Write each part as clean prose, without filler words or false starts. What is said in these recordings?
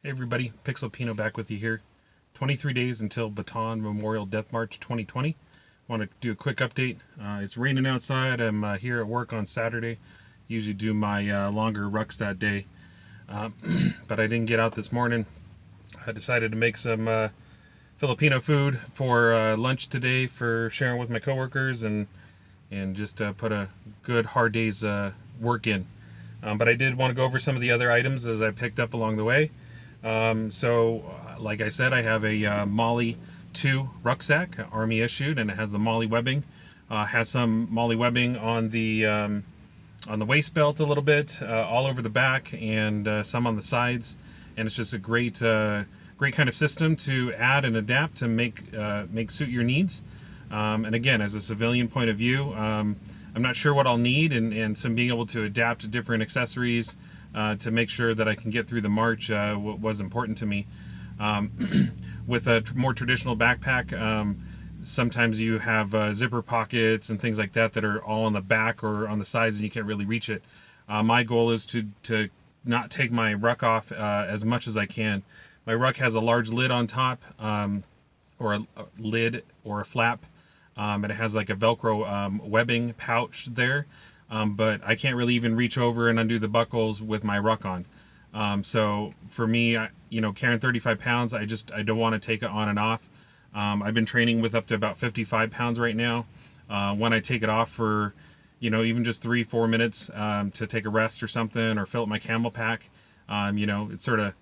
Hey everybody, Pixel Pino back with you here. 23 days until Bataan Memorial Death March 2020. Want to do a quick update. It's raining outside. I'm here at work on Saturday. Usually do my longer rucks that day. But I didn't get out this morning. I decided to make some Filipino food for lunch today for sharing with my coworkers and just put a good hard day's work in. But I did want to go over some of the other items as I picked up along the way. Like I said, I have a Molle 2 rucksack, Army issued, and it has the Molle webbing. Has some Molle webbing on the waist belt a little bit, all over the back, and some on the sides. And it's just a great kind of system to add and adapt to make suit your needs. And again, as a civilian point of view, I'm not sure what I'll need, and so being able to adapt to different accessories to make sure that I can get through the march was important to me. With a more traditional backpack, sometimes you have zipper pockets and things like that that are all on the back or on the sides and you can't really reach it. My goal is to not take my ruck off as much as I can. My ruck has a large lid on top, or a lid or a flap, and it has like a Velcro webbing pouch there. But I can't really even reach over and undo the buckles with my ruck on. So for me, carrying 35 pounds, I don't want to take it on and off. I've been training with up to about 55 pounds right now. When I take it off for, even just 3-4 minutes to take a rest or something, or fill up my camel pack, it's sort of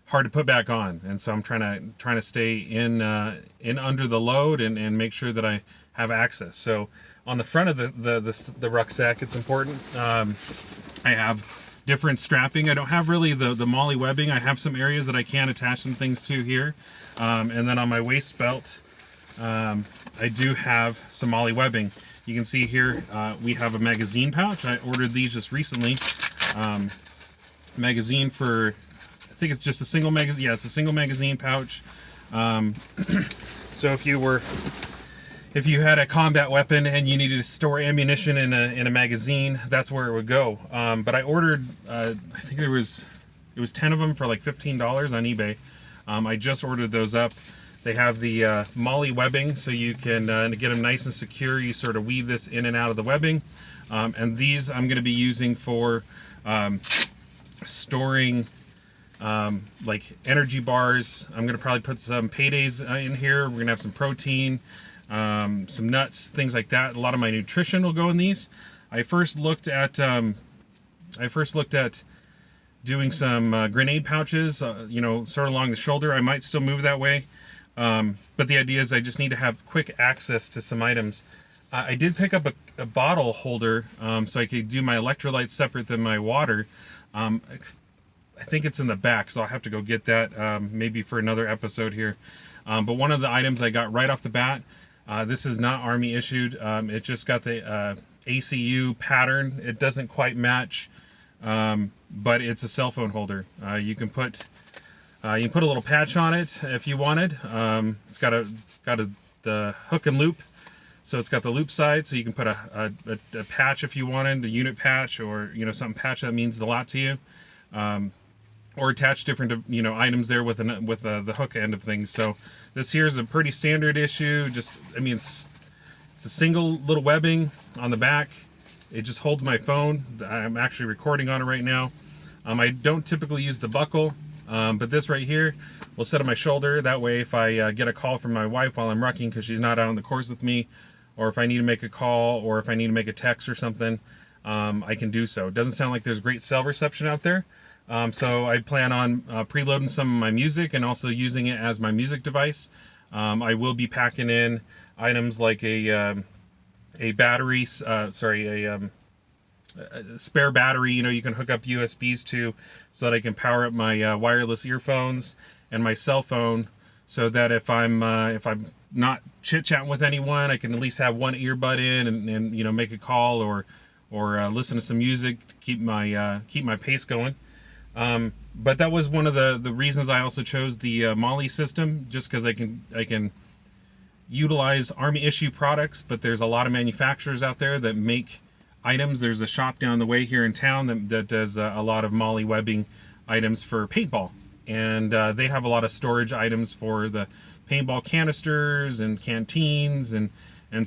hard to put back on. And so I'm trying to stay in under the load and make sure that I have access. So on the front of the rucksack, it's important. I have different strapping. I don't have really the Molle webbing. I have some areas that I can attach some things to here. And then on my waist belt, I do have some Molle webbing. You can see here, we have a magazine pouch. I ordered these just recently. Magazine for, I think it's just a single magazine. Yeah, it's a single magazine pouch. So if you had a combat weapon and you needed to store ammunition in a magazine, that's where it would go. But I ordered, I think it was 10 of them for like $15 on eBay. I just ordered those up. They have the Molle webbing, so you can get them nice and secure. You sort of weave this in and out of the webbing. And these I'm going to be using for storing like energy bars. I'm going to probably put some paydays in here. We're going to have some protein, some nuts, things like that. A lot of my nutrition will go in these. I first looked at doing some grenade pouches, sort of along the shoulder. I might still move that way, but the idea is I just need to have quick access to some items. I did pick up a bottle holder, so I could do my electrolytes separate than my water. I think it's in the back, so I'll have to go get that maybe for another episode here. But one of the items I got right off the bat, this is not Army issued. It just got the ACU pattern. It doesn't quite match, but it's a cell phone holder. You can put a little patch on it if you wanted. It's got the hook and loop, so it's got the loop side, so you can put a patch if you wanted, a unit patch, or something patch that means a lot to you. Or attach different, items there with the hook end of things. So this here is a pretty standard issue. It's a single little webbing on the back. It just holds my phone. I'm actually recording on it right now. I don't typically use the buckle, but this right here will sit on my shoulder. That way, if I get a call from my wife while I'm rucking because she's not out on the course with me, or if I need to make a call, or if I need to make a text or something, I can do so. It doesn't sound like there's great cell reception out there. So I plan on preloading some of my music and also using it as my music device. I will be packing in items like a battery, a spare battery. You can hook up USBs to, so that I can power up my wireless earphones and my cell phone, so that if I'm not chit-chatting with anyone, I can at least have one earbud in and make a call or listen to some music to keep my pace going. But that was one of the reasons I also chose the Molle system, just because I can utilize Army issue products, but there's a lot of manufacturers out there that make items. There's a shop down the way here in town that does a lot of Molle webbing items for paintball. and they have a lot of storage items for the paintball canisters and canteens, and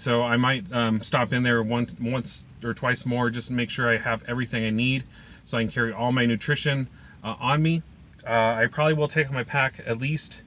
so I might stop in there once or twice more just to make sure I have everything I need so I can carry all my nutrition on me. I probably will take my pack at least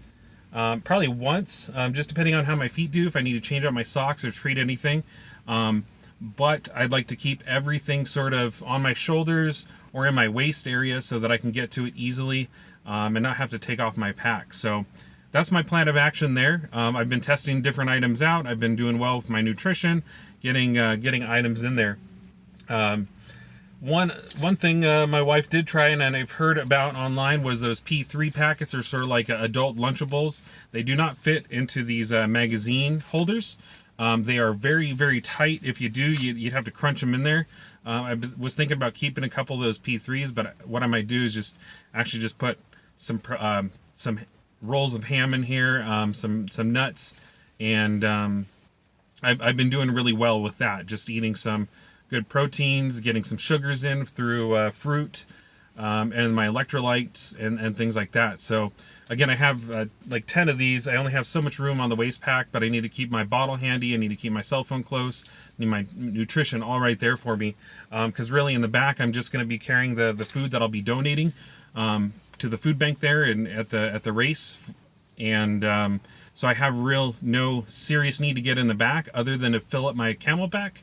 probably once, just depending on how my feet do, if I need to change out my socks or treat anything. But I'd like to keep everything sort of on my shoulders or in my waist area so that I can get to it easily and not have to take off my pack. So that's my plan of action there. I've been testing different items out. I've been doing well with my nutrition, getting items in there. One thing my wife did try and I've heard about online was those P3 packets, are sort of like adult Lunchables. They do not fit into these magazine holders. They are very, very tight. If you do, you'd have to crunch them in there. I was thinking about keeping a couple of those P3s, but what I might do is just put some rolls of ham in here, some nuts, and I've been doing really well with that. Just eating some good proteins, getting some sugars in through fruit, and my electrolytes and things like that. So again, I have like 10 of these. I only have so much room on the waist pack, but I need to keep my bottle handy. I need to keep my cell phone close. I need my nutrition all right there for me. Because really in the back, I'm just going to be carrying the food that I'll be donating to the food bank there and at the race. And so I have no serious need to get in the back other than to fill up my Camelback.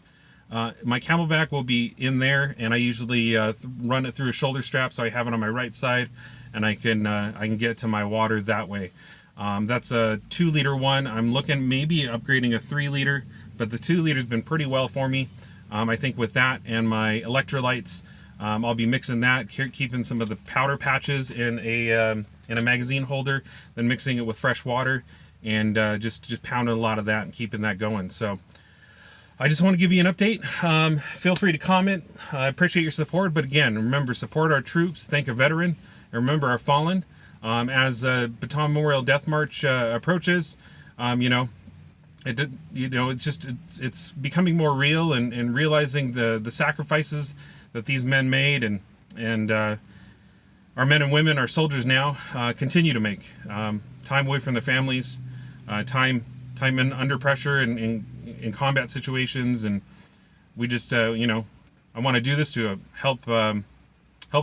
My Camelback will be in there, and I usually run it through a shoulder strap, so I have it on my right side, and I can get to my water that way. That's a 2-liter one. I'm looking maybe upgrading a 3-liter, but the 2-liter's been pretty well for me. I think with that and my electrolytes, I'll be mixing that, keeping some of the powder patches in a magazine holder, then mixing it with fresh water, and just pounding a lot of that and keeping that going. So I just want to give you an update. Feel free to comment. I appreciate your support. But again, remember, support our troops, thank a veteran, and remember our fallen. As Bataan Memorial Death March approaches, it's becoming more real, and realizing the sacrifices that these men made, and our men and women, our soldiers now, continue to make. Time away from their families, time under pressure and in combat situations, and we just I want to do this to help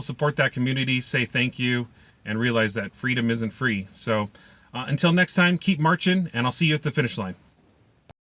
support that community, say thank you, and realize that freedom isn't free. So until next time, keep marching, and I'll see you at the finish line.